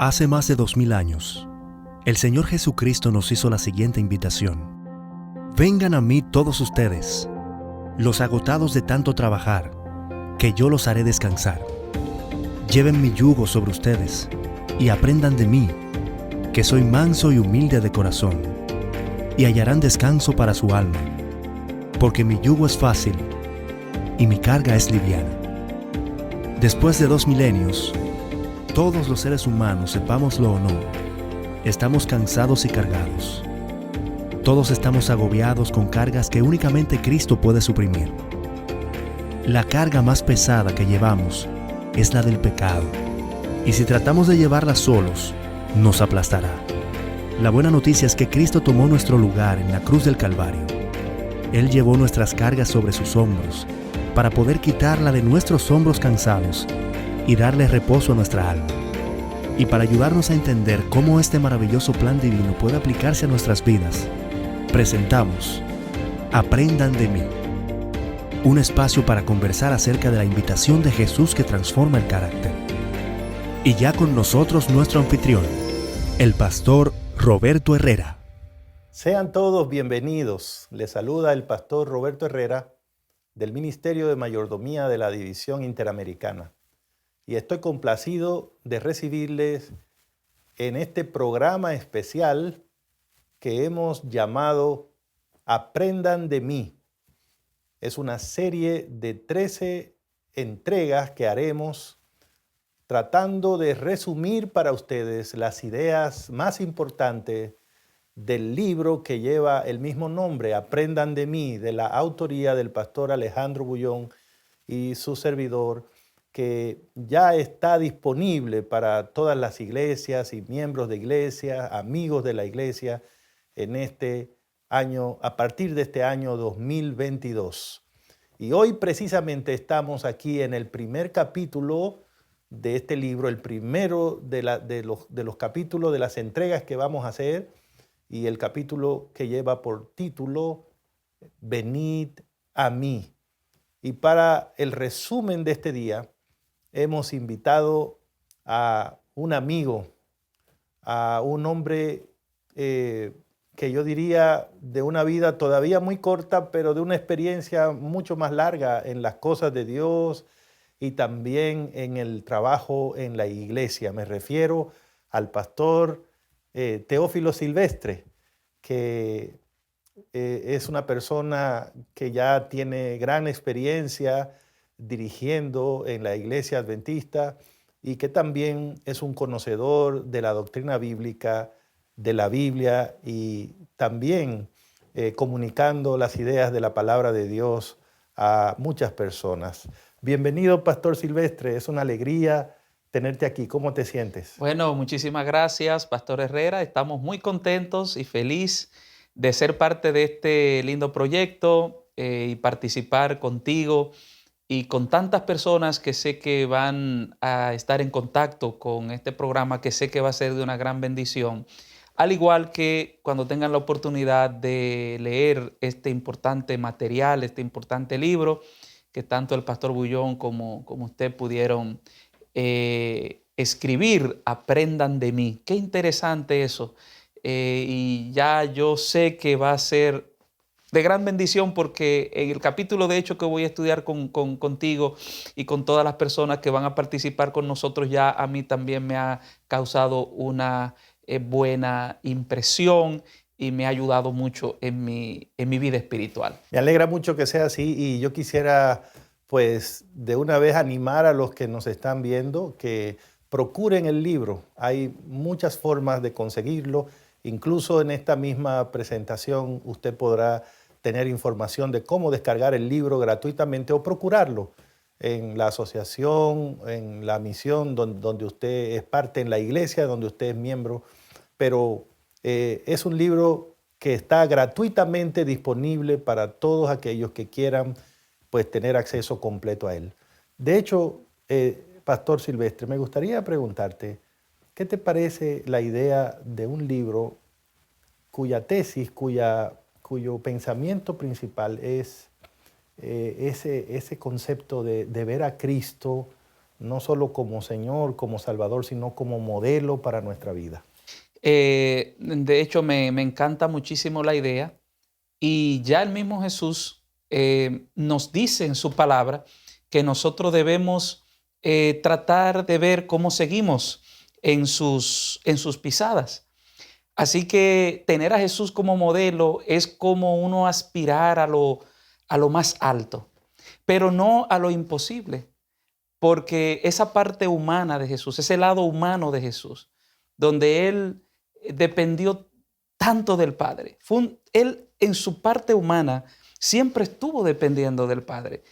Hace más de 2000 años, el Señor Jesucristo nos hizo la siguiente invitación. Vengan a mí todos ustedes, los agotados de tanto trabajar, que yo los haré descansar. Lleven mi yugo sobre ustedes y aprendan de mí, que soy manso y humilde de corazón, y hallarán descanso para su alma, porque mi yugo es fácil y mi carga es liviana. Después de 2 milenios, todos los seres humanos, sepámoslo o no, estamos cansados y cargados. Todos estamos agobiados con cargas que únicamente Cristo puede suprimir. La carga más pesada que llevamos es la del pecado, y si tratamos de llevarla solos, nos aplastará. La buena noticia es que Cristo tomó nuestro lugar en la cruz del Calvario. Él llevó nuestras cargas sobre sus hombros para poder quitarla de nuestros hombros cansados y darle reposo a nuestra alma. Y para ayudarnos a entender cómo este maravilloso plan divino puede aplicarse a nuestras vidas, presentamos Aprendan de mí, un espacio para conversar acerca de la invitación de Jesús que transforma el carácter. Y ya con nosotros nuestro anfitrión, el pastor Roberto Herrera. Sean todos bienvenidos. Les saluda el pastor Roberto Herrera del Ministerio de Mayordomía de la División Interamericana. Y estoy complacido de recibirles en este programa especial que hemos llamado Aprendan de mí. Es una serie de 13 entregas que haremos tratando de resumir para ustedes las ideas más importantes del libro que lleva el mismo nombre, Aprendan de mí, de la autoría del pastor Alejandro Bullón y su servidor, que ya está disponible para todas las iglesias y miembros de iglesia, amigos de la iglesia, en este año, a partir de este año 2022. Y hoy precisamente estamos aquí en el primer capítulo de este libro, el primero de los capítulos de las entregas que vamos a hacer, y el capítulo que lleva por título Venid a mí. Y para el resumen de este día, hemos invitado a un amigo, a un hombre que yo diría de una vida todavía muy corta, pero de una experiencia mucho más larga en las cosas de Dios y también en el trabajo en la iglesia. Me refiero al pastor Teófilo Silvestre, que es una persona que ya tiene gran experiencia dirigiendo en la iglesia adventista y que también es un conocedor de la doctrina bíblica, de la Biblia, y también comunicando las ideas de la palabra de Dios a muchas personas. Bienvenido, Pastor Silvestre, es una alegría tenerte aquí. ¿Cómo te sientes? Bueno, muchísimas gracias, Pastor Herrera. Estamos muy contentos y feliz de ser parte de este lindo proyecto y participar contigo y con tantas personas que sé que van a estar en contacto con este programa, que sé que va a ser de una gran bendición. Al igual que cuando tengan la oportunidad de leer este importante material, este importante libro, que tanto el Pastor Bullón como usted pudieron escribir, Aprendan de mí. Qué interesante eso. Y ya yo sé que va a ser de gran bendición, porque en el capítulo de hecho que voy a estudiar contigo y con todas las personas que van a participar con nosotros, ya a mí también me ha causado una buena impresión y me ha ayudado mucho en mi vida espiritual. Me alegra mucho que sea así, y yo quisiera pues de una vez animar a los que nos están viendo que procuren el libro. Hay muchas formas de conseguirlo. Incluso en esta misma presentación usted podrá tener información de cómo descargar el libro gratuitamente o procurarlo en la asociación, en la misión donde usted es parte, en la iglesia donde usted es miembro. Pero es un libro que está gratuitamente disponible para todos aquellos que quieran pues tener acceso completo a él. De hecho, Pastor Silvestre, me gustaría preguntarte, ¿qué te parece la idea de un libro cuya tesis, cuyo pensamiento principal es ese concepto de ver a Cristo no solo como Señor, como Salvador, sino como modelo para nuestra vida. De hecho, me encanta muchísimo la idea, y ya el mismo Jesús nos dice en su palabra que nosotros debemos tratar de ver cómo seguimos en sus pisadas. Así que tener a Jesús como modelo es como uno aspirar a lo más alto, pero no a lo imposible, porque esa parte humana de Jesús, ese lado humano de Jesús, donde Él dependió tanto del Padre. Él en su parte humana siempre estuvo dependiendo del Padre.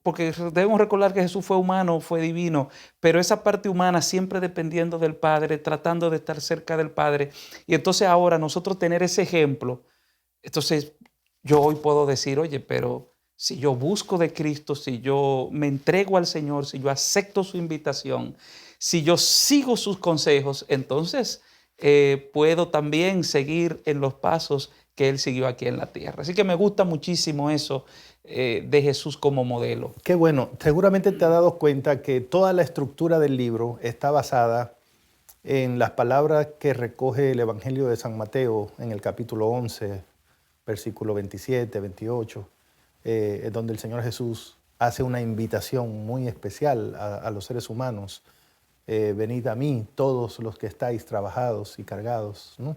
Porque debemos recordar que Jesús fue humano, fue divino, pero esa parte humana siempre dependiendo del Padre, tratando de estar cerca del Padre. Y entonces ahora nosotros tener ese ejemplo, entonces yo hoy puedo decir, oye, pero si yo busco de Cristo, si yo me entrego al Señor, si yo acepto su invitación, si yo sigo sus consejos, entonces puedo también seguir en los pasos que Él siguió aquí en la tierra. Así que me gusta muchísimo eso de Jesús como modelo. Qué bueno. Seguramente te has dado cuenta que toda la estructura del libro está basada en las palabras que recoge el Evangelio de San Mateo en el capítulo 11, versículo 27, 28, donde el Señor Jesús hace una invitación muy especial a los seres humanos. Venid a mí, todos los que estáis trabajados y cargados, ¿no?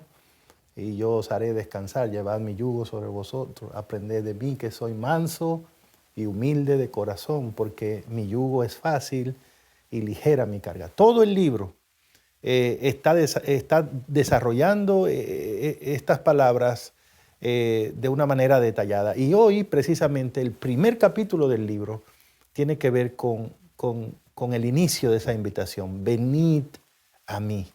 Y yo os haré descansar. Llevad mi yugo sobre vosotros. Aprended de mí, que soy manso y humilde de corazón, porque mi yugo es fácil y ligera mi carga. Todo el libro está desarrollando estas palabras de una manera detallada. Y hoy, precisamente, el primer capítulo del libro tiene que ver con el inicio de esa invitación. Venid a mí.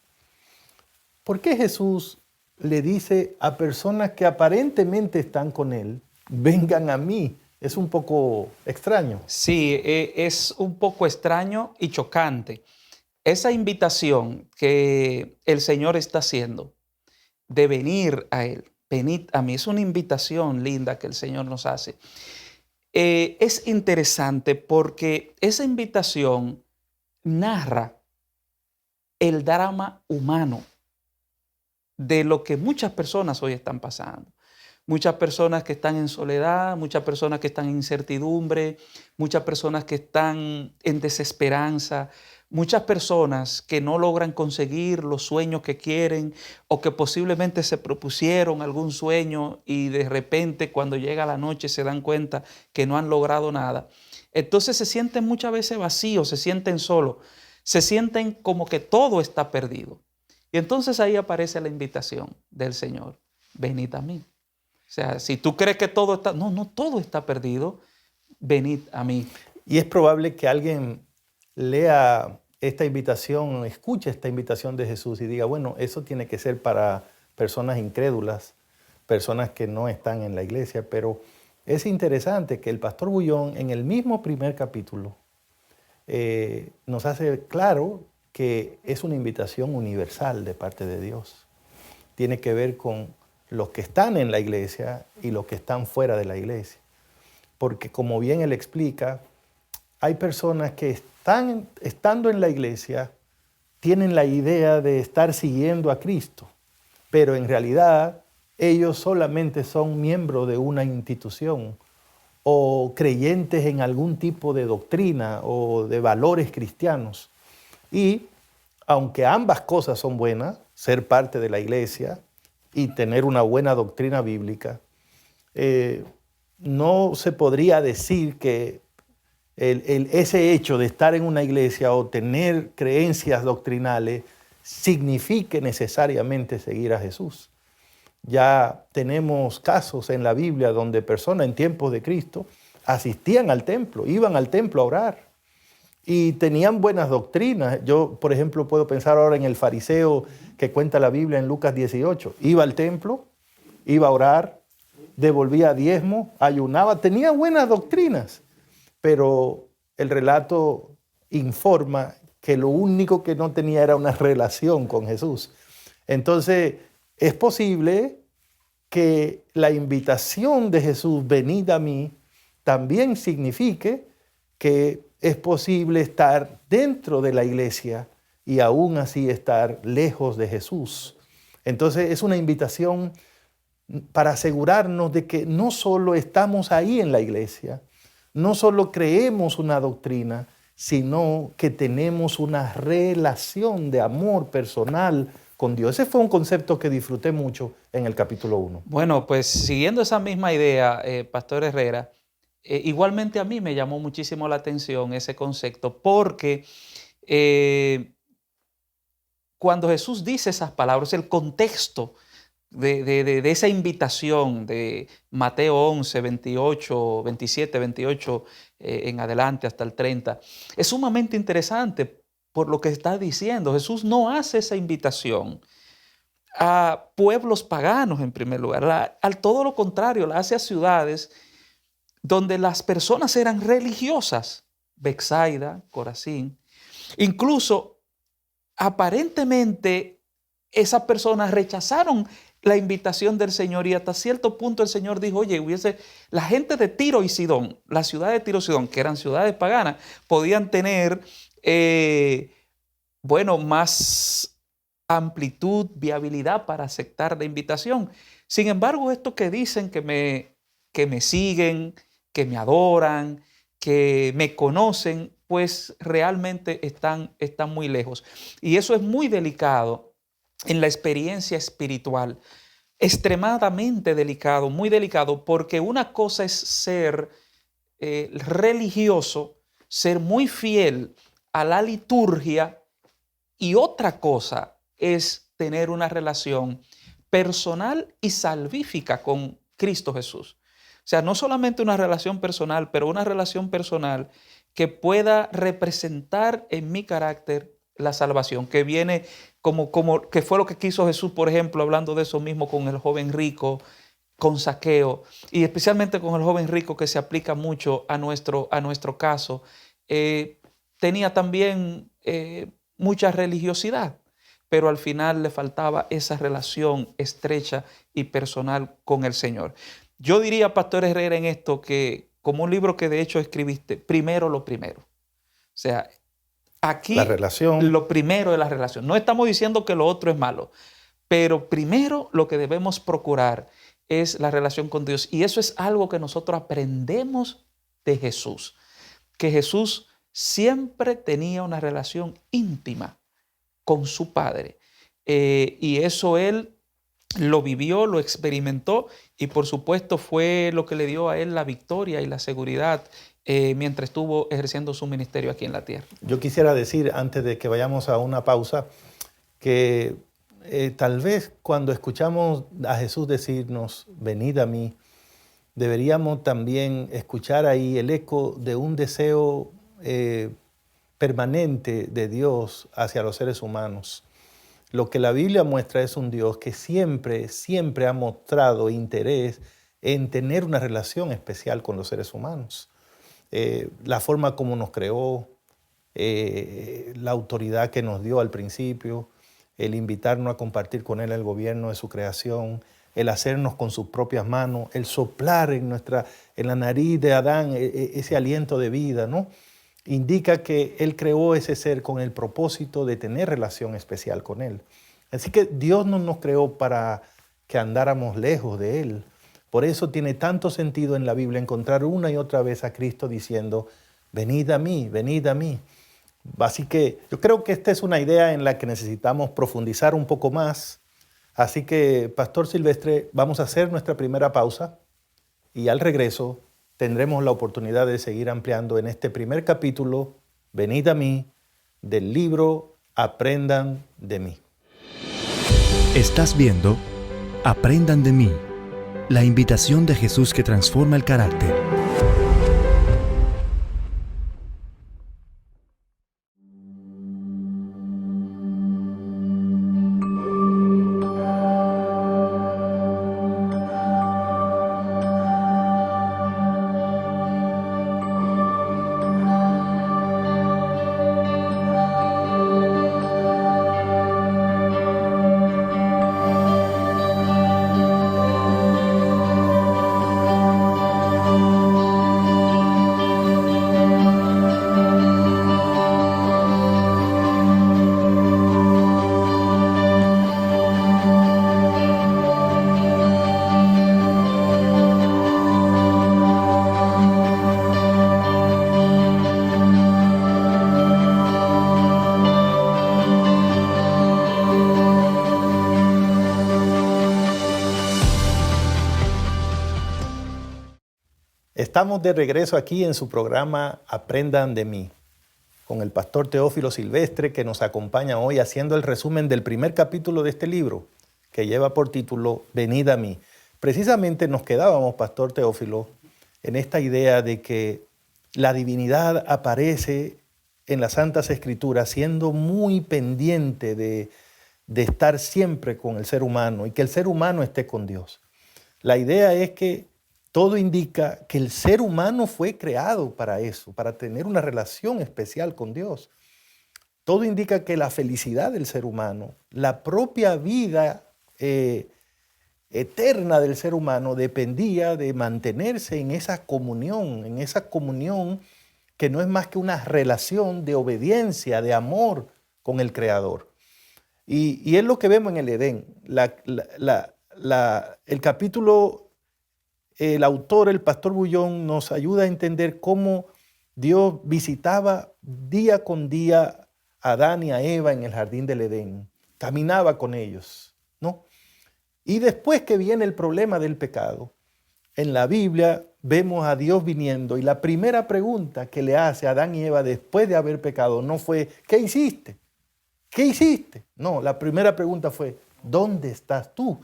¿Por qué Jesús le dice a personas que aparentemente están con Él, vengan a mí? Es un poco extraño. Sí, es un poco extraño y chocante. Esa invitación que el Señor está haciendo de venir a Él, venid a mí, es una invitación linda que el Señor nos hace. Es interesante porque esa invitación narra el drama humano de lo que muchas personas hoy están pasando. Muchas personas que están en soledad, muchas personas que están en incertidumbre, muchas personas que están en desesperanza, muchas personas que no logran conseguir los sueños que quieren o que posiblemente se propusieron algún sueño y de repente cuando llega la noche se dan cuenta que no han logrado nada. Entonces se sienten muchas veces vacíos, se sienten solos, se sienten como que todo está perdido. Y entonces ahí aparece la invitación del Señor, venid a mí. O sea, si tú crees que todo está, no todo está perdido, venid a mí. Y es probable que alguien lea esta invitación, escuche esta invitación de Jesús y diga, bueno, eso tiene que ser para personas incrédulas, personas que no están en la iglesia, pero es interesante que el pastor Bullón en el mismo primer capítulo nos hace claro que es una invitación universal de parte de Dios. Tiene que ver con los que están en la iglesia y los que están fuera de la iglesia. Porque como bien él explica, hay personas que estando en la iglesia, tienen la idea de estar siguiendo a Cristo, pero en realidad ellos solamente son miembros de una institución o creyentes en algún tipo de doctrina o de valores cristianos. Y aunque ambas cosas son buenas, ser parte de la iglesia y tener una buena doctrina bíblica, no se podría decir que ese hecho de estar en una iglesia o tener creencias doctrinales signifique necesariamente seguir a Jesús. Ya tenemos casos en la Biblia donde personas en tiempos de Cristo asistían al templo, iban al templo a orar y tenían buenas doctrinas. Yo, por ejemplo, puedo pensar ahora en el fariseo que cuenta la Biblia en Lucas 18. Iba al templo, iba a orar, devolvía diezmo, ayunaba, tenía buenas doctrinas, pero el relato informa que lo único que no tenía era una relación con Jesús. Entonces, es posible que la invitación de Jesús, venid a mí, también signifique que es posible estar dentro de la iglesia y aún así estar lejos de Jesús. Entonces es una invitación para asegurarnos de que no solo estamos ahí en la iglesia, no solo creemos una doctrina, sino que tenemos una relación de amor personal con Dios. Ese fue un concepto que disfruté mucho en el capítulo 1. Bueno, pues siguiendo esa misma idea, Pastor Herrera, igualmente a mí me llamó muchísimo la atención ese concepto porque cuando Jesús dice esas palabras, el contexto de esa invitación de Mateo 11, 28, 27, 28 en adelante hasta el 30, es sumamente interesante por lo que está diciendo. Jesús no hace esa invitación a pueblos paganos en primer lugar, al todo lo contrario, la hace a ciudades donde las personas eran religiosas, Betsaida, Corazín. Incluso aparentemente esas personas rechazaron la invitación del Señor y hasta cierto punto el Señor dijo, oye, la gente de Tiro y Sidón, la ciudad de Tiro y Sidón, que eran ciudades paganas, podían tener, más amplitud, viabilidad para aceptar la invitación. Sin embargo, estos que dicen que me siguen, que me adoran, que me conocen, pues realmente están muy lejos. Y eso es muy delicado en la experiencia espiritual, extremadamente delicado, muy delicado, porque una cosa es ser religioso, ser muy fiel a la liturgia, y otra cosa es tener una relación personal y salvífica con Cristo Jesús. O sea, no solamente una relación personal, pero una relación personal que pueda representar en mi carácter la salvación, que viene como que fue lo que quiso Jesús, por ejemplo, hablando de eso mismo con el joven rico, con Zaqueo, y especialmente con el joven rico, que se aplica mucho a nuestro caso. Tenía también mucha religiosidad, pero al final le faltaba esa relación estrecha y personal con el Señor. Yo diría, Pastor Herrera, en esto que, como un libro que de hecho escribiste, primero lo primero. O sea, aquí la relación. Lo primero es la relación. No estamos diciendo que lo otro es malo, pero primero lo que debemos procurar es la relación con Dios. Y eso es algo que nosotros aprendemos de Jesús, que Jesús siempre tenía una relación íntima con su Padre. Y eso él lo vivió, lo experimentó y por supuesto fue lo que le dio a él la victoria y la seguridad mientras estuvo ejerciendo su ministerio aquí en la tierra. Yo quisiera decir, antes de que vayamos a una pausa, que tal vez cuando escuchamos a Jesús decirnos, venid a mí, deberíamos también escuchar ahí el eco de un deseo permanente de Dios hacia los seres humanos. Lo que la Biblia muestra es un Dios que siempre ha mostrado interés en tener una relación especial con los seres humanos. La forma como nos creó, la autoridad que nos dio al principio, el invitarnos a compartir con Él el gobierno de su creación, el hacernos con sus propias manos, el soplar en la nariz de Adán ese aliento de vida, ¿no? Indica que Él creó ese ser con el propósito de tener relación especial con Él. Así que Dios no nos creó para que andáramos lejos de Él. Por eso tiene tanto sentido en la Biblia encontrar una y otra vez a Cristo diciendo, venid a mí, venid a mí. Así que yo creo que esta es una idea en la que necesitamos profundizar un poco más. Así que, Pastor Silvestre, vamos a hacer nuestra primera pausa y al regreso tendremos la oportunidad de seguir ampliando en este primer capítulo, Venid a mí, del libro Aprendan de mí. Estás viendo Aprendan de mí, la invitación de Jesús que transforma el carácter. Estamos de regreso aquí en su programa Aprendan de mí, con el pastor Teófilo Silvestre, que nos acompaña hoy haciendo el resumen del primer capítulo de este libro, que lleva por título Venid a mí. Precisamente nos quedábamos, pastor Teófilo, en esta idea de que la divinidad aparece en las Santas Escrituras siendo muy pendiente de estar siempre con el ser humano y que el ser humano esté con Dios. La idea es que todo indica que el ser humano fue creado para eso, para tener una relación especial con Dios. Todo indica que la felicidad del ser humano, la propia vida eterna del ser humano dependía de mantenerse en esa comunión que no es más que una relación de obediencia, de amor con el Creador. Y es lo que vemos en el Edén. El capítulo, el autor, el pastor Bullón, nos ayuda a entender cómo Dios visitaba día con día a Adán y a Eva en el jardín del Edén. Caminaba con ellos, ¿no? Y después que viene el problema del pecado, en la Biblia vemos a Dios viniendo y la primera pregunta que le hace a Adán y Eva después de haber pecado no fue ¿qué hiciste? ¿Qué hiciste? No, la primera pregunta fue ¿dónde estás tú?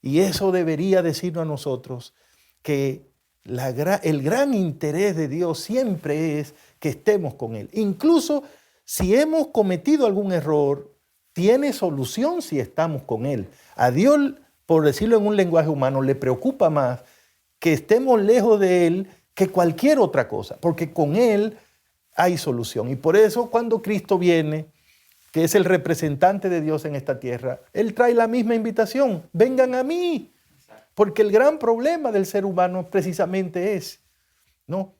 Y eso debería decirnos a nosotros que el gran interés de Dios siempre es que estemos con Él. Incluso si hemos cometido algún error, tiene solución si estamos con Él. A Dios, por decirlo en un lenguaje humano, le preocupa más que estemos lejos de Él que cualquier otra cosa, porque con Él hay solución. Y por eso cuando Cristo viene, que es el representante de Dios en esta tierra, Él trae la misma invitación, vengan a mí, porque el gran problema del ser humano precisamente es, ¿no?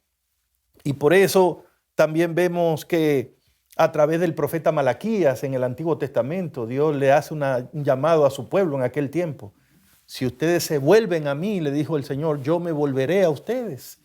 Y por eso también vemos que a través del profeta Malaquías en el Antiguo Testamento, Dios le hace un llamado a su pueblo en aquel tiempo. Si ustedes se vuelven a mí, le dijo el Señor, yo me volveré a ustedes.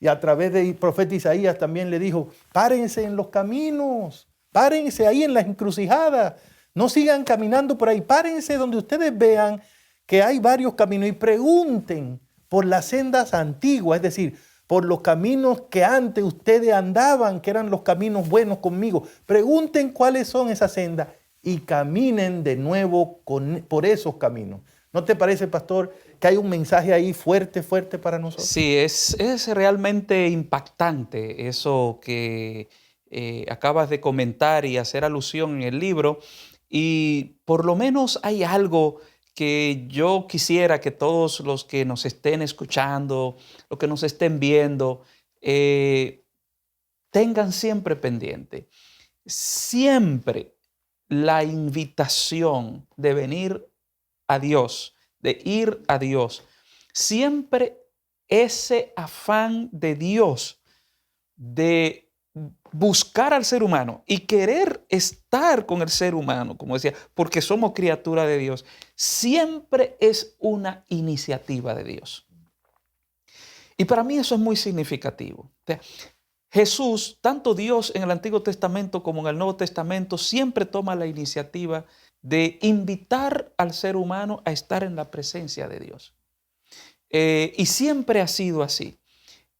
Y a través del profeta Isaías también le dijo, párense en los caminos, párense ahí en las encrucijadas, no sigan caminando por ahí, párense donde ustedes vean que hay varios caminos y pregunten por las sendas antiguas, es decir, por los caminos que antes ustedes andaban, que eran los caminos buenos conmigo. Pregunten cuáles son esas sendas y caminen de nuevo por esos caminos. ¿No te parece, pastor, que hay un mensaje ahí fuerte para nosotros? Sí, es realmente impactante eso que acabas de comentar y hacer alusión en el libro. Y por lo menos hay algo que yo quisiera que todos los que nos estén escuchando, los que nos estén viendo, tengan siempre pendiente. Siempre la invitación de venir a Dios, de ir a Dios, siempre ese afán de Dios de buscar al ser humano y querer estar con el ser humano, como decía, porque somos criatura de Dios, siempre es una iniciativa de Dios. Y para mí eso es muy significativo. O sea, Jesús, tanto Dios en el Antiguo Testamento como en el Nuevo Testamento, siempre toma la iniciativa de invitar al ser humano a estar en la presencia de Dios. Y siempre ha sido así,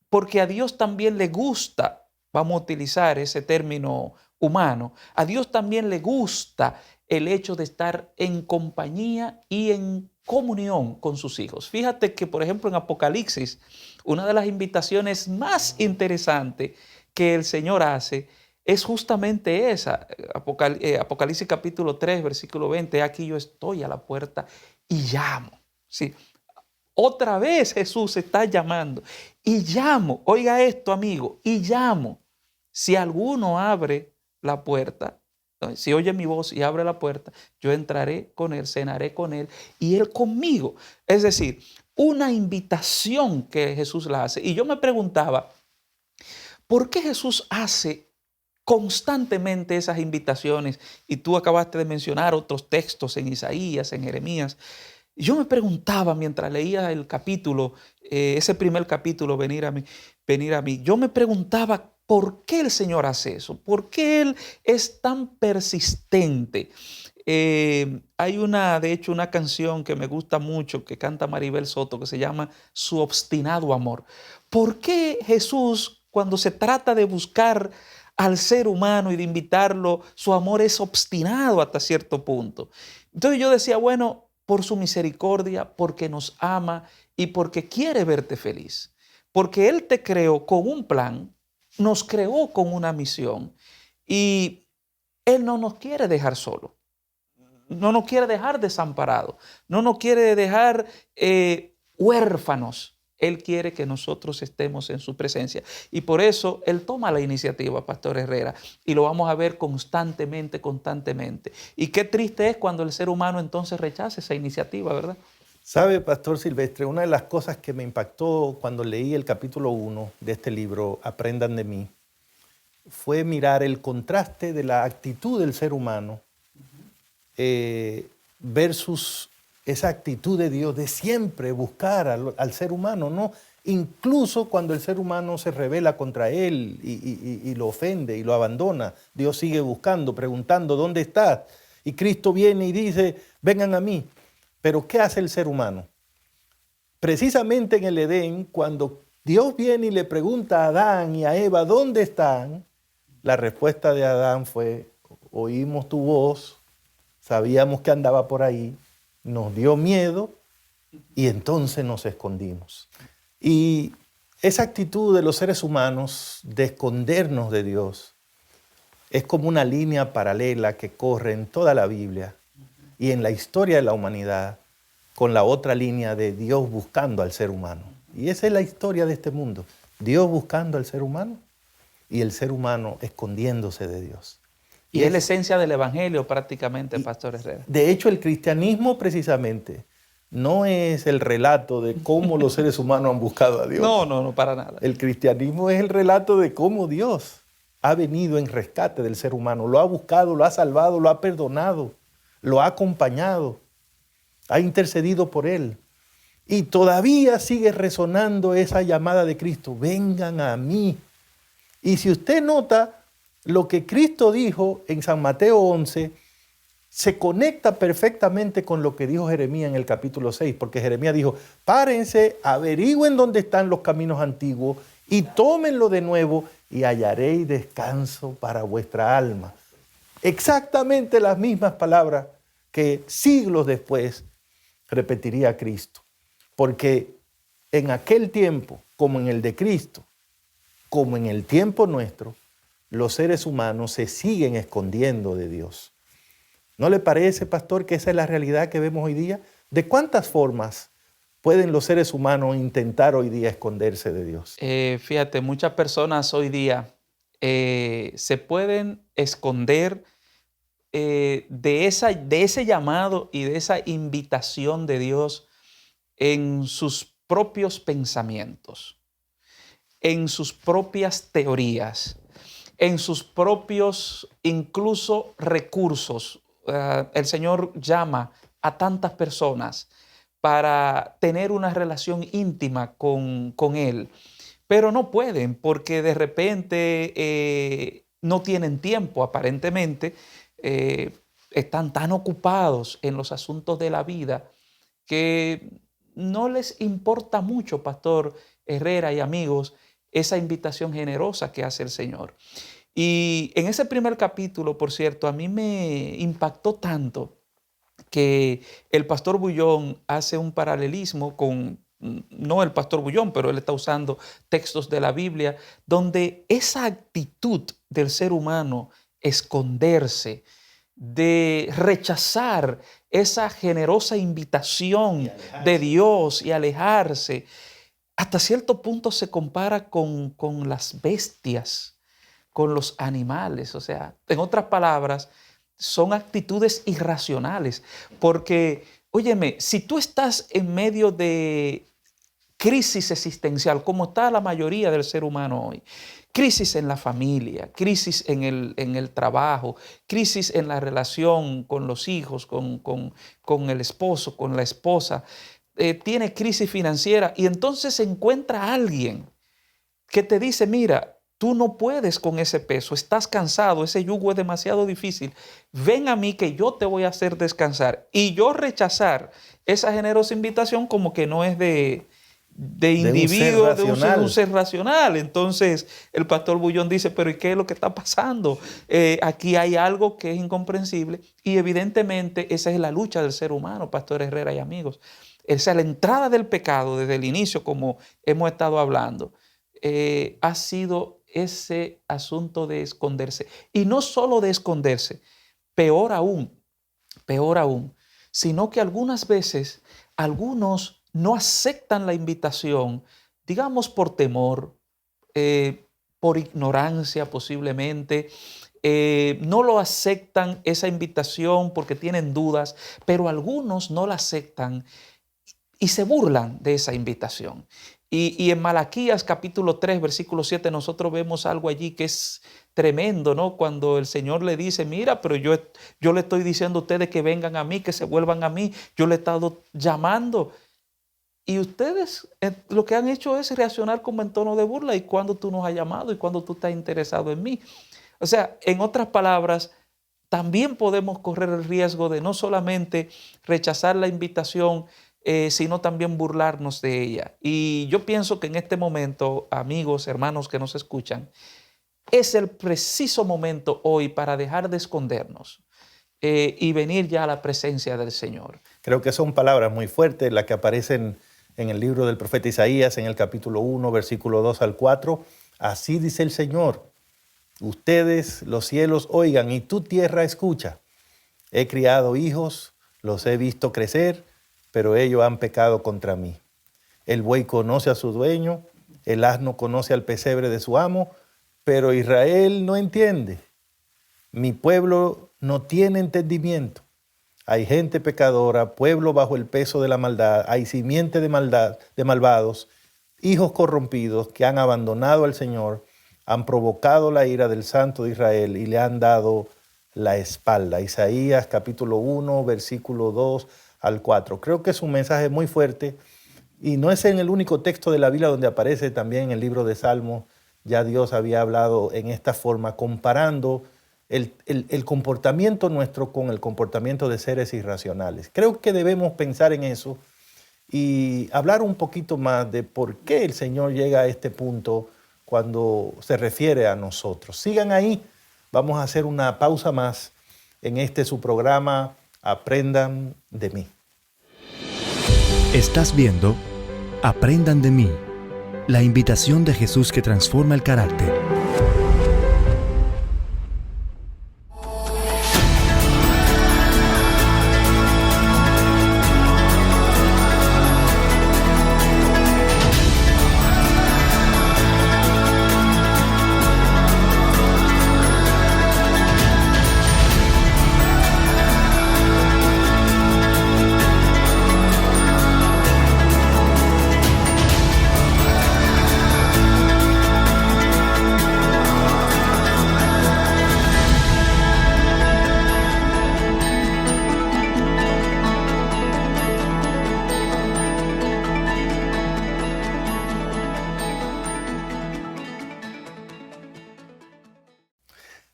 porque a Dios también le gusta, vamos a utilizar ese término humano, a Dios también le gusta el hecho de estar en compañía y en comunión con sus hijos. Fíjate que, por ejemplo, en Apocalipsis, una de las invitaciones más interesantes que el Señor hace es justamente esa. Apocalipsis capítulo 3, versículo 20, aquí yo estoy a la puerta y llamo. Sí. Otra vez Jesús está llamando y llamo, oiga esto amigo, y llamo. Si alguno abre la puerta, si oye mi voz y abre la puerta, yo entraré con él, cenaré con él y él conmigo. Es decir, una invitación que Jesús la hace. Y yo me preguntaba, ¿por qué Jesús hace constantemente esas invitaciones? Y tú acabaste de mencionar otros textos en Isaías, en Jeremías. Yo me preguntaba mientras leía el capítulo, ese primer capítulo, venir a mí, yo me preguntaba ¿por qué el Señor hace eso? ¿Por qué Él es tan persistente? De hecho, una canción que me gusta mucho, que canta Maribel Soto, que se llama Su obstinado amor. ¿Por qué Jesús, cuando se trata de buscar al ser humano y de invitarlo, su amor es obstinado hasta cierto punto? Entonces yo decía, bueno, por su misericordia, porque nos ama y porque quiere verte feliz. Porque Él te creó con un plan, nos creó con una misión y Él no nos quiere dejar solo. No nos quiere dejar desamparados, no nos quiere dejar huérfanos. Él quiere que nosotros estemos en su presencia. Y por eso Él toma la iniciativa, Pastor Herrera, y lo vamos a ver constantemente. Y qué triste es cuando el ser humano entonces rechaza esa iniciativa, ¿verdad? Sabe, Pastor Silvestre, una de las cosas que me impactó cuando leí el capítulo 1 de este libro, Aprendan de mí, fue mirar el contraste de la actitud del ser humano versus esa actitud de Dios de siempre buscar al ser humano, ¿no? Incluso cuando el ser humano se rebela contra él y lo ofende y lo abandona, Dios sigue buscando, preguntando, ¿dónde estás? Y Cristo viene y dice, vengan a mí. Pero ¿qué hace el ser humano? Precisamente en el Edén, cuando Dios viene y le pregunta a Adán y a Eva, ¿dónde están? La respuesta de Adán fue, oímos tu voz, sabíamos que andaba por ahí, nos dio miedo y entonces nos escondimos. Y esa actitud de los seres humanos de escondernos de Dios es como una línea paralela que corre en toda la Biblia y en la historia de la humanidad con la otra línea de Dios buscando al ser humano. Y esa es la historia de este mundo. Dios buscando al ser humano y el ser humano escondiéndose de Dios. Y es la esencia del Evangelio prácticamente, Pastor Herrera. De hecho, el cristianismo precisamente no es el relato de cómo los seres humanos han buscado a Dios. No, para nada. El cristianismo es el relato de cómo Dios ha venido en rescate del ser humano. Lo ha buscado, lo ha salvado, lo ha perdonado, lo ha acompañado, ha intercedido por él. Y todavía sigue resonando esa llamada de Cristo, vengan a mí. Y si usted nota, lo que Cristo dijo en San Mateo 11 se conecta perfectamente con lo que dijo Jeremías en el capítulo 6, porque Jeremías dijo, párense, averigüen dónde están los caminos antiguos y tómenlo de nuevo y hallaréis descanso para vuestra alma. Exactamente las mismas palabras que siglos después repetiría Cristo, porque en aquel tiempo, como en el de Cristo, como en el tiempo nuestro, los seres humanos se siguen escondiendo de Dios. ¿No le parece, pastor, que esa es la realidad que vemos hoy día? ¿De cuántas formas pueden los seres humanos intentar hoy día esconderse de Dios? Fíjate, muchas personas hoy día se pueden esconder de ese llamado y de esa invitación de Dios en sus propios pensamientos, en sus propias teorías, en sus propios incluso recursos. El Señor llama a tantas personas para tener una relación íntima con Él, pero no pueden porque de repente no tienen tiempo aparentemente, están tan ocupados en los asuntos de la vida que no les importa mucho, Pastor Herrera y amigos, esa invitación generosa que hace el Señor. Y en ese primer capítulo, por cierto, a mí me impactó tanto que el pastor Bullón hace un paralelismo con, no el pastor Bullón, pero él está usando textos de la Biblia, donde esa actitud del ser humano, esconderse, de rechazar esa generosa invitación de Dios y alejarse, hasta cierto punto se compara con las bestias, con los animales. O sea, en otras palabras, son actitudes irracionales. Porque, óyeme, si tú estás en medio de crisis existencial, como está la mayoría del ser humano hoy, crisis en la familia, crisis en el trabajo, crisis en la relación con los hijos, con el esposo, con la esposa, tiene crisis financiera y entonces se encuentra alguien que te dice, mira, tú no puedes con ese peso, estás cansado, ese yugo es demasiado difícil. Ven a mí que yo te voy a hacer descansar. Y yo rechazar esa generosa invitación como que no es de individuo, de un ser racional. Entonces el pastor Bullón dice, pero ¿y qué es lo que está pasando? Aquí hay algo que es incomprensible y evidentemente esa es la lucha del ser humano, Pastor Herrera y amigos. Esa es la entrada del pecado desde el inicio, como hemos estado hablando. Ha sido ese asunto de esconderse. Y no solo de esconderse, peor aún, sino que algunas veces algunos no aceptan la invitación, digamos por temor, por ignorancia posiblemente, no lo aceptan esa invitación porque tienen dudas, pero algunos no la aceptan y se burlan de esa invitación. Y en Malaquías capítulo 3, versículo 7, nosotros vemos algo allí que es tremendo, ¿no? Cuando el Señor le dice, mira, pero yo le estoy diciendo a ustedes que vengan a mí, que se vuelvan a mí, yo le he estado llamando. Y ustedes lo que han hecho es reaccionar como en tono de burla. ¿Y cuándo tú nos has llamado? ¿Y cuándo tú estás interesado en mí? O sea, en otras palabras, también podemos correr el riesgo de no solamente rechazar la invitación, sino también burlarnos de ella. Y yo pienso que en este momento, amigos, hermanos que nos escuchan, es el preciso momento hoy para dejar de escondernos y venir ya a la presencia del Señor. Creo que son palabras muy fuertes las que aparecen en el libro del profeta Isaías, en el capítulo 1, versículo 2 al 4. Así dice el Señor: ustedes, los cielos, oigan, y tu tierra escucha. He criado hijos, los he visto crecer, pero ellos han pecado contra mí. El buey conoce a su dueño, el asno conoce al pesebre de su amo, pero Israel no entiende. Mi pueblo no tiene entendimiento. Hay gente pecadora, pueblo bajo el peso de la maldad, hay simiente de maldad, de malvados, hijos corrompidos que han abandonado al Señor, han provocado la ira del Santo de Israel y le han dado la espalda. Isaías capítulo 1, versículo 2 al 4. Creo que es un mensaje muy fuerte y no es en el único texto de la Biblia donde aparece, también en el libro de Salmos. Ya Dios había hablado en esta forma, comparando el comportamiento nuestro con el comportamiento de seres irracionales. Creo que debemos pensar en eso y hablar un poquito más de por qué el Señor llega a este punto cuando se refiere a nosotros. Sigan ahí, vamos a hacer una pausa más en este su programa Aprendan de mí. Estás viendo Aprendan de mí, la invitación de Jesús que transforma el carácter.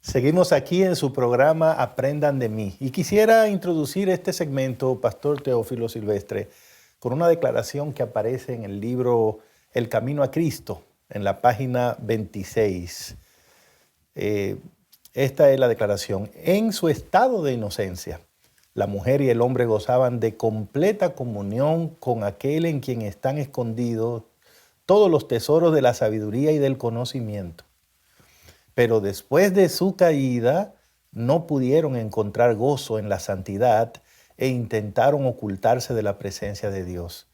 Seguimos aquí en su programa Aprendan de mí. Y quisiera introducir este segmento, Pastor Teófilo Silvestre, con una declaración que aparece en el libro El Camino a Cristo, en la página 26. Esta es la declaración. En su estado de inocencia, la mujer y el hombre gozaban de completa comunión con aquel en quien están escondidos todos los tesoros de la sabiduría y del conocimiento. Pero después de su caída, no pudieron encontrar gozo en la santidad e intentaron ocultarse de la presencia de Dios.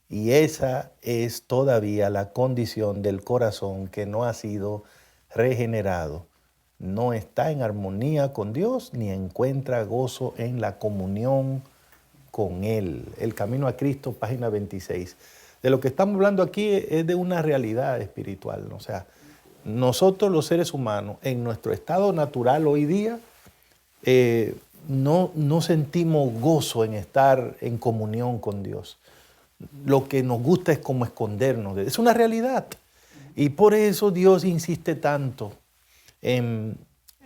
Y esa es todavía la condición del corazón que no ha sido regenerado. No está en armonía con Dios ni encuentra gozo en la comunión con Él. El Camino a Cristo, página 26. De lo que estamos hablando aquí es de una realidad espiritual. O sea, nosotros los seres humanos, en nuestro estado natural hoy día, no sentimos gozo en estar en comunión con Dios. Lo que nos gusta es como escondernos. Es una realidad. Y por eso Dios insiste tanto en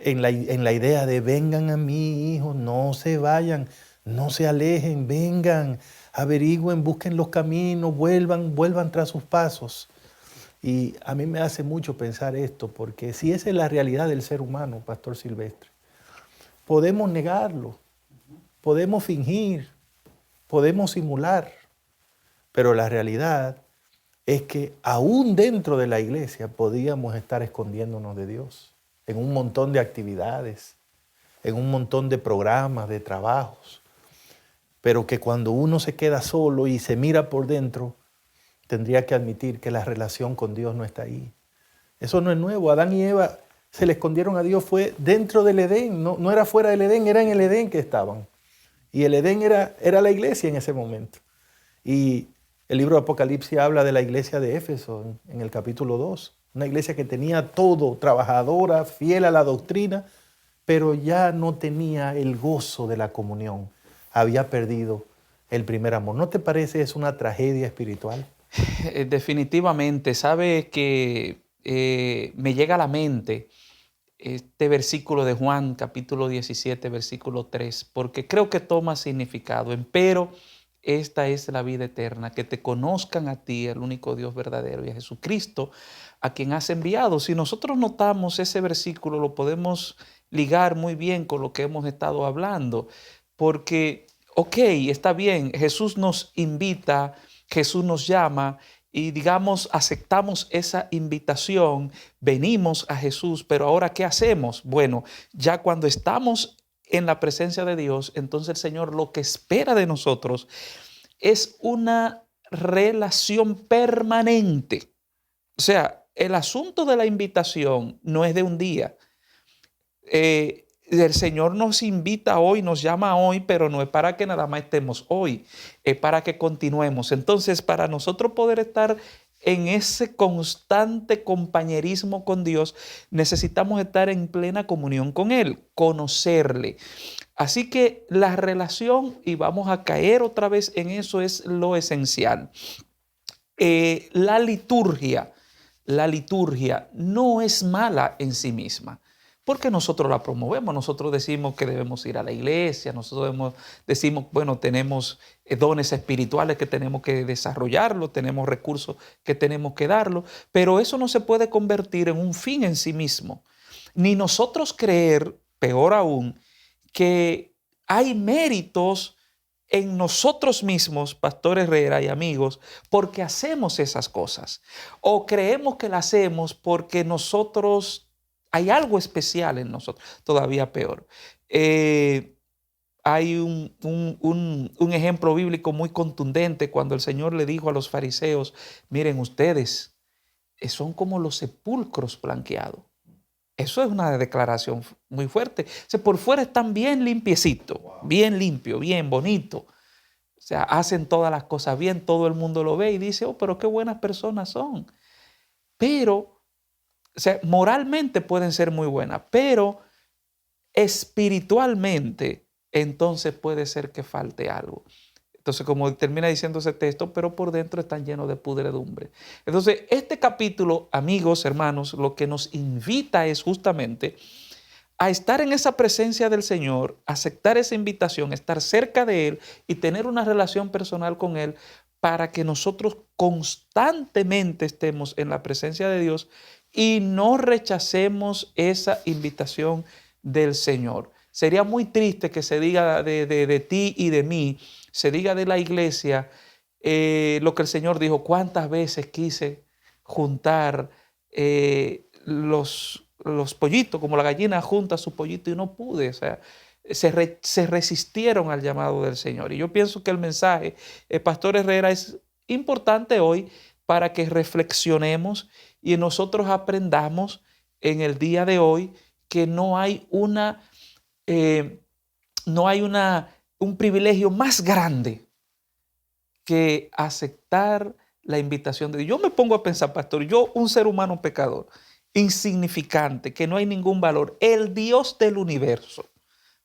la idea de vengan a mí, hijos, no se vayan, no se alejen, vengan, averigüen, busquen los caminos, vuelvan tras sus pasos. Y a mí me hace mucho pensar esto, porque si esa es la realidad del ser humano, Pastor Silvestre, podemos negarlo, podemos fingir, podemos simular, pero la realidad es que aún dentro de la iglesia podíamos estar escondiéndonos de Dios en un montón de actividades, en un montón de programas, de trabajos, pero que cuando uno se queda solo y se mira por dentro, tendría que admitir que la relación con Dios no está ahí. Eso no es nuevo. Adán y Eva se le escondieron a Dios, fue dentro del Edén, no era fuera del Edén, era en el Edén que estaban. Y el Edén era la iglesia en ese momento. Y el libro de Apocalipsis habla de la iglesia de Éfeso en el capítulo 2. Una iglesia que tenía todo, trabajadora, fiel a la doctrina, pero ya no tenía el gozo de la comunión. Había perdido el primer amor. ¿No te parece es una tragedia espiritual? Definitivamente, sabe que me llega a la mente este versículo de Juan, capítulo 17, versículo 3, porque creo que toma significado. Empero, esta es la vida eterna, que te conozcan a ti, el único Dios verdadero, y a Jesucristo, a quien has enviado. Si nosotros notamos ese versículo, lo podemos ligar muy bien con lo que hemos estado hablando, porque, está bien, Jesús nos invita, Jesús nos llama y digamos aceptamos esa invitación, venimos a Jesús, pero ahora ¿qué hacemos? Bueno, ya cuando estamos en la presencia de Dios, entonces el Señor lo que espera de nosotros es una relación permanente. O sea, el asunto de la invitación no es de un día. El Señor nos invita hoy, nos llama hoy, pero no es para que nada más estemos hoy, es para que continuemos. Entonces, para nosotros poder estar en ese constante compañerismo con Dios, necesitamos estar en plena comunión con Él, conocerle. Así que la relación, y vamos a caer otra vez en eso, es lo esencial. La liturgia no es mala en sí misma, porque nosotros la promovemos, nosotros decimos que debemos ir a la iglesia, nosotros decimos, bueno, tenemos dones espirituales que tenemos que desarrollarlo, tenemos recursos que tenemos que darlo, pero eso no se puede convertir en un fin en sí mismo, ni nosotros creer, peor aún, que hay méritos en nosotros mismos, Pastor Herrera y amigos, porque hacemos esas cosas, o creemos que las hacemos porque nosotros hay algo especial en nosotros, todavía peor. Hay un ejemplo bíblico muy contundente cuando el Señor le dijo a los fariseos, miren ustedes, son como los sepulcros blanqueados. Eso es una declaración muy fuerte. O sea, por fuera están bien limpiecitos, bien limpio, bien bonito. O sea, hacen todas las cosas bien, todo el mundo lo ve y dice, oh, pero qué buenas personas son. Pero o sea, moralmente pueden ser muy buenas, pero espiritualmente entonces puede ser que falte algo. Entonces, como termina diciendo ese texto, pero por dentro están llenos de pudredumbre. Entonces, este capítulo, amigos, hermanos, lo que nos invita es justamente a estar en esa presencia del Señor, aceptar esa invitación, estar cerca de Él y tener una relación personal con Él para que nosotros constantemente estemos en la presencia de Dios y no rechacemos esa invitación del Señor. Sería muy triste que se diga de ti y de mí, se diga de la iglesia lo que el Señor dijo, cuántas veces quise juntar los pollitos, como la gallina junta su pollito y no pude, o sea, se resistieron al llamado del Señor. Y yo pienso que el mensaje, Pastor Herrera, es importante hoy para que reflexionemos y nosotros aprendamos en el día de hoy que no hay un privilegio más grande que aceptar la invitación de Dios. Yo me pongo a pensar, pastor, yo, un ser humano pecador, insignificante, que no hay ningún valor, el Dios del universo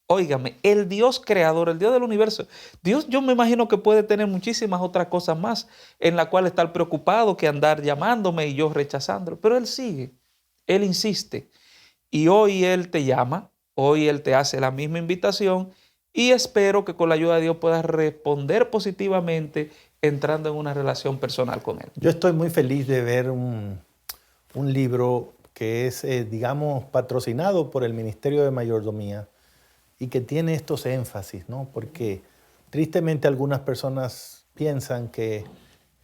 Óigame, el Dios creador, el Dios del universo. Dios, yo me imagino que puede tener muchísimas otras cosas más en la cual estar preocupado que andar llamándome y yo rechazándolo. Pero Él sigue, Él insiste. Y hoy Él te llama, hoy Él te hace la misma invitación y espero que con la ayuda de Dios puedas responder positivamente entrando en una relación personal con Él. Yo estoy muy feliz de ver un libro que es, digamos, patrocinado por el Ministerio de Mayordomía y que tiene estos énfasis, ¿no? Porque tristemente algunas personas piensan que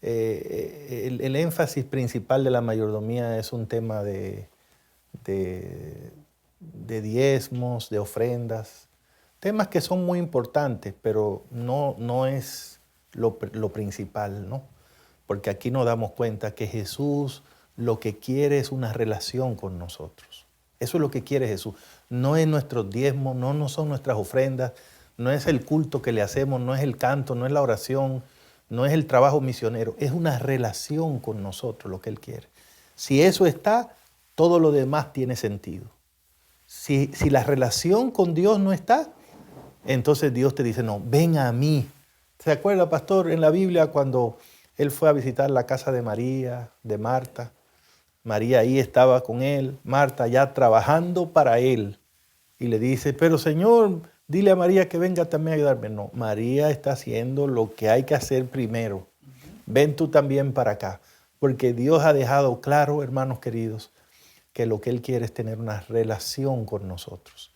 el énfasis principal de la mayordomía es un tema de diezmos, de ofrendas, temas que son muy importantes, pero no es lo principal, ¿no? Porque aquí nos damos cuenta que Jesús lo que quiere es una relación con nosotros. Eso es lo que quiere Jesús. No es nuestros diezmos, no son nuestras ofrendas, no es el culto que le hacemos, no es el canto, no es la oración, no es el trabajo misionero. Es una relación con nosotros lo que Él quiere. Si eso está, todo lo demás tiene sentido. Si la relación con Dios no está, entonces Dios te dice, no, ven a mí. ¿Se acuerda, pastor, en la Biblia cuando Él fue a visitar la casa de María, de Marta? María ahí estaba con Él, Marta ya trabajando para Él. Y le dice, pero Señor, dile a María que venga también a ayudarme. No, María está haciendo lo que hay que hacer primero. Ven tú también para acá. Porque Dios ha dejado claro, hermanos queridos, que lo que Él quiere es tener una relación con nosotros.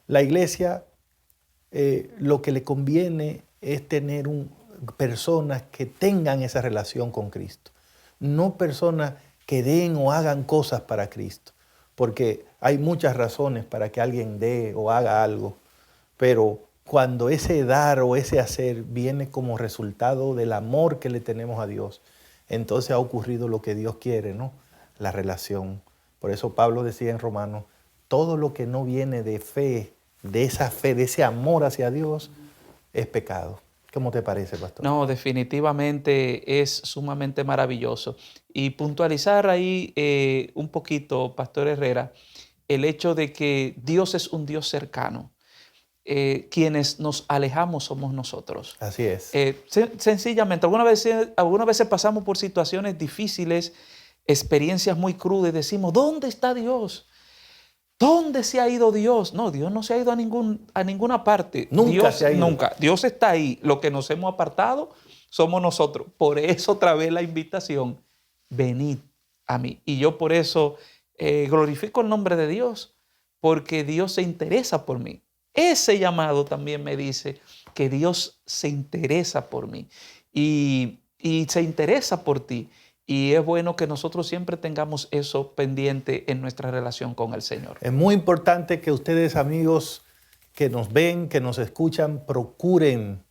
La iglesia, lo que le conviene es tener personas que tengan esa relación con Cristo. No personas que den o hagan cosas para Cristo. Porque hay muchas razones para que alguien dé o haga algo. Pero cuando ese dar o ese hacer viene como resultado del amor que le tenemos a Dios, entonces ha ocurrido lo que Dios quiere, ¿no? La relación. Por eso Pablo decía en Romanos, todo lo que no viene de fe, de esa fe, de ese amor hacia Dios, es pecado. ¿Cómo te parece, pastor? No, definitivamente es sumamente maravilloso. Y puntualizar ahí un poquito, Pastor Herrera, el hecho de que Dios es un Dios cercano. Quienes nos alejamos somos nosotros. Así es. Sencillamente, algunas veces pasamos por situaciones difíciles, experiencias muy crudas y decimos, ¿dónde está Dios? ¿Dónde se ha ido Dios? No, Dios no se ha ido a ninguna parte. Nunca se ha ido. Nunca. Dios está ahí. Lo que nos hemos apartado somos nosotros. Por eso otra vez la invitación, venid a mí. Y yo por eso glorifico el nombre de Dios, porque Dios se interesa por mí. Ese llamado también me dice que Dios se interesa por mí y se interesa por ti. Y es bueno que nosotros siempre tengamos eso pendiente en nuestra relación con el Señor. Es muy importante que ustedes, amigos que nos ven, que nos escuchan, procuren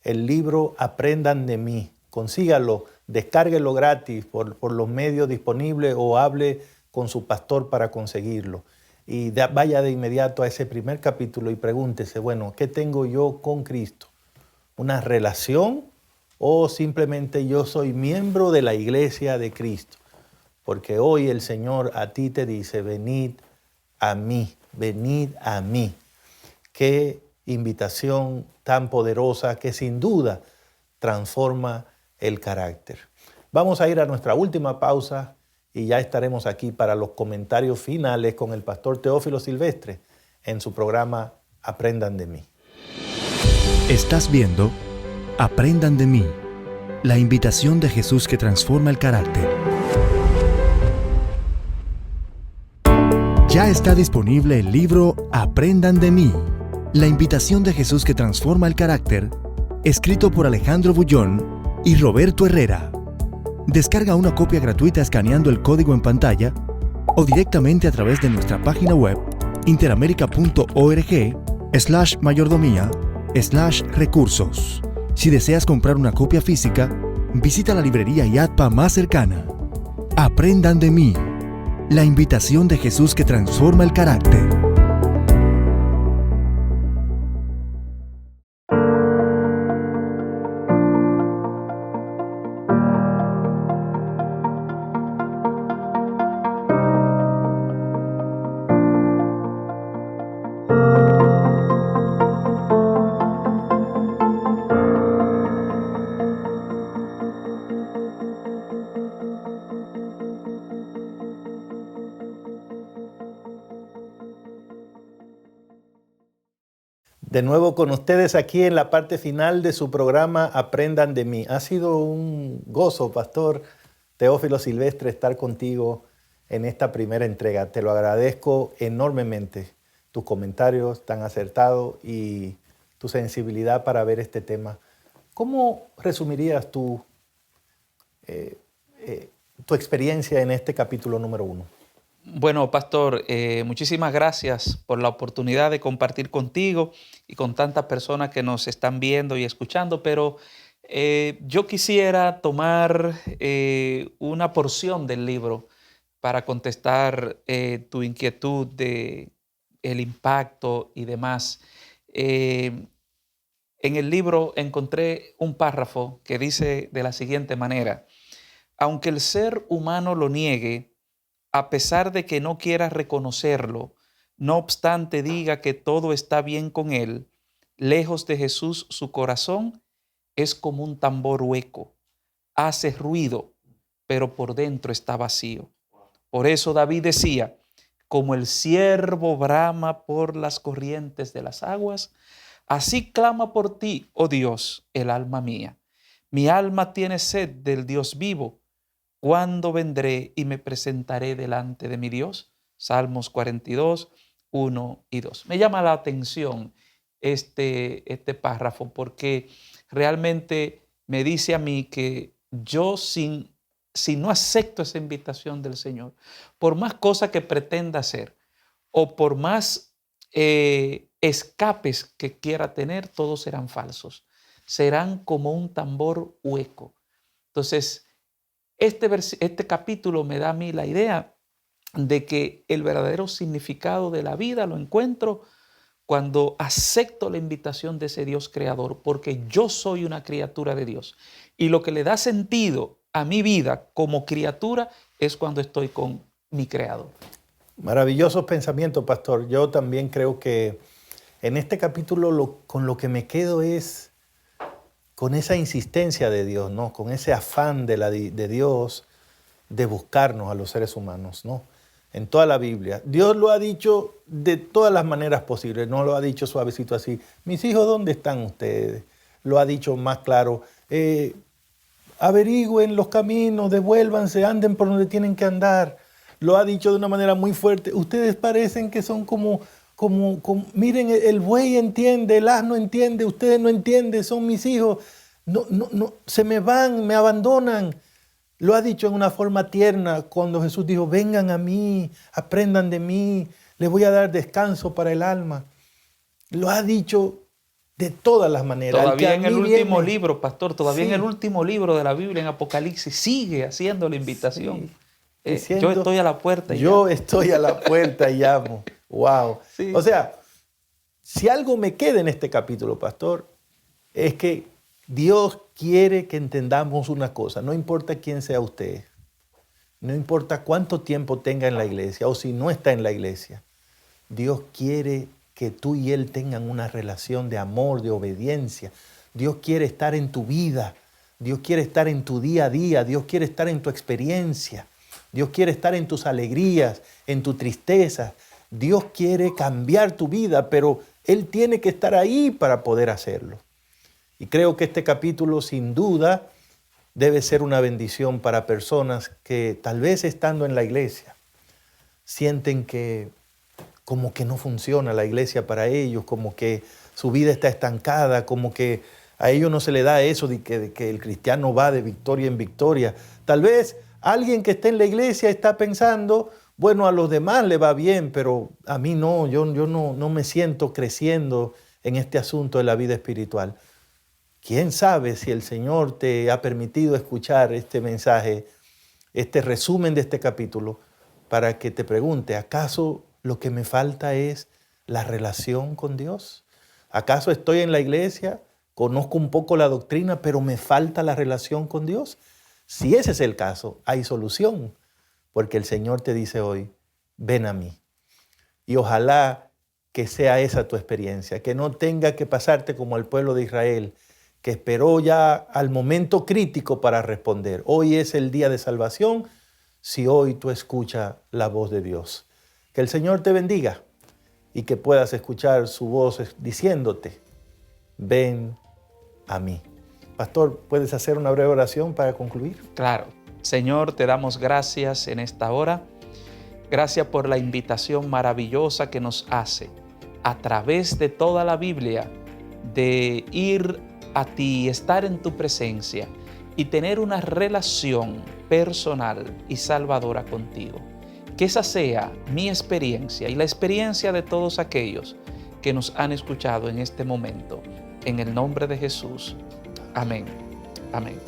el libro Aprendan de mí. Consíganlo, descárguenlo gratis por los medios disponibles o hable con su pastor para conseguirlo. Y vaya de inmediato a ese primer capítulo y pregúntese, bueno, ¿qué tengo yo con Cristo? ¿Una relación? ¿O simplemente yo soy miembro de la iglesia de Cristo? Porque hoy el Señor a ti te dice, venid a mí, venid a mí. Qué invitación tan poderosa que sin duda transforma el carácter. Vamos a ir a nuestra última pausa y ya estaremos aquí para los comentarios finales con el pastor Teófilo Silvestre en su programa Aprendan de mí. Estás viendo Aprendan de mí, la invitación de Jesús que transforma el carácter. Ya está disponible el libro Aprendan de mí, la invitación de Jesús que transforma el carácter, escrito por Alejandro Bullón y Roberto Herrera. Descarga una copia gratuita escaneando el código en pantalla o directamente a través de nuestra página web interamerica.org/mayordomía/recursos. Si deseas comprar una copia física, visita la librería IATPA más cercana. Aprendan de mí, la invitación de Jesús que transforma el carácter. De nuevo con ustedes aquí en la parte final de su programa Aprendan de mí. Ha sido un gozo, Pastor Teófilo Silvestre, estar contigo en esta primera entrega. Te lo agradezco enormemente, tus comentarios tan acertados y tu sensibilidad para ver este tema. ¿Cómo resumirías tu experiencia en este capítulo número 1? Bueno, Pastor, muchísimas gracias por la oportunidad de compartir contigo y con tantas personas que nos están viendo y escuchando, pero yo quisiera tomar una porción del libro para contestar tu inquietud de el impacto y demás. En el libro encontré un párrafo que dice de la siguiente manera: aunque el ser humano lo niegue, a pesar de que no quiera reconocerlo, no obstante diga que todo está bien con él, lejos de Jesús su corazón es como un tambor hueco, hace ruido, pero por dentro está vacío. Por eso David decía: como el ciervo brama por las corrientes de las aguas, así clama por ti, oh Dios, el alma mía. Mi alma tiene sed del Dios vivo. ¿Cuándo vendré y me presentaré delante de mi Dios? Salmos 42, 1 y 2. Me llama la atención este párrafo porque realmente me dice a mí que yo si no acepto esa invitación del Señor, por más cosas que pretenda hacer o por más escapes que quiera tener, todos serán falsos. Serán como un tambor hueco. Entonces, este capítulo me da a mí la idea de que el verdadero significado de la vida lo encuentro cuando acepto la invitación de ese Dios creador, porque yo soy una criatura de Dios. Y lo que le da sentido a mi vida como criatura es cuando estoy con mi creador. Maravillosos pensamientos, Pastor. Yo también creo que en este capítulo con lo que me quedo es con esa insistencia de Dios, ¿no? Con ese afán de Dios de buscarnos a los seres humanos, ¿no? En toda la Biblia. Dios lo ha dicho de todas las maneras posibles, no lo ha dicho suavecito así. Mis hijos, ¿dónde están ustedes? Lo ha dicho más claro. Averigüen los caminos, devuélvanse, anden por donde tienen que andar. Lo ha dicho de una manera muy fuerte. Ustedes parecen que son como miren, el buey entiende, el asno entiende, ustedes no entienden, son mis hijos. No, se me van, me abandonan. Lo ha dicho en una forma tierna cuando Jesús dijo: vengan a mí, aprendan de mí, les voy a dar descanso para el alma. Lo ha dicho de todas las maneras. Todavía en el último libro, Pastor, todavía en el último libro de la Biblia, en Apocalipsis, sigue haciendo la invitación. Diciendo, yo estoy a la puerta y llamo. Estoy a la puerta y llamo. Wow. Sí. O sea, si algo me queda en este capítulo, Pastor, es que Dios quiere que entendamos una cosa. No importa quién sea usted, no importa cuánto tiempo tenga en la iglesia o si no está en la iglesia, Dios quiere que tú y Él tengan una relación de amor, de obediencia. Dios quiere estar en tu vida. Dios quiere estar en tu día a día. Dios quiere estar en tu experiencia. Dios quiere estar en tus alegrías, en tu tristeza. Dios quiere cambiar tu vida, pero Él tiene que estar ahí para poder hacerlo. Y creo que este capítulo, sin duda, debe ser una bendición para personas que tal vez estando en la iglesia sienten que como que no funciona la iglesia para ellos, como que su vida está estancada, como que a ellos no se le da eso de que el cristiano va de victoria en victoria. Tal vez alguien que está en la iglesia está pensando: bueno, a los demás le va bien, pero a mí no, yo no me siento creciendo en este asunto de la vida espiritual. ¿Quién sabe si el Señor te ha permitido escuchar este mensaje, este resumen de este capítulo, para que te pregunte: ¿acaso lo que me falta es la relación con Dios? ¿Acaso estoy en la iglesia, conozco un poco la doctrina, pero me falta la relación con Dios? Si ese es el caso, hay solución, porque el Señor te dice hoy: ven a mí. Y ojalá que sea esa tu experiencia, que no tenga que pasarte como al pueblo de Israel, que esperó ya al momento crítico para responder. Hoy es el día de salvación, si hoy tú escuchas la voz de Dios. Que el Señor te bendiga y que puedas escuchar su voz diciéndote, ven a mí. Pastor, ¿puedes hacer una breve oración para concluir? Claro. Señor, te damos gracias en esta hora. Gracias por la invitación maravillosa que nos hace a través de toda la Biblia de ir a ti, estar en tu presencia y tener una relación personal y salvadora contigo. Que esa sea mi experiencia y la experiencia de todos aquellos que nos han escuchado en este momento. En el nombre de Jesús. Amén. Amén.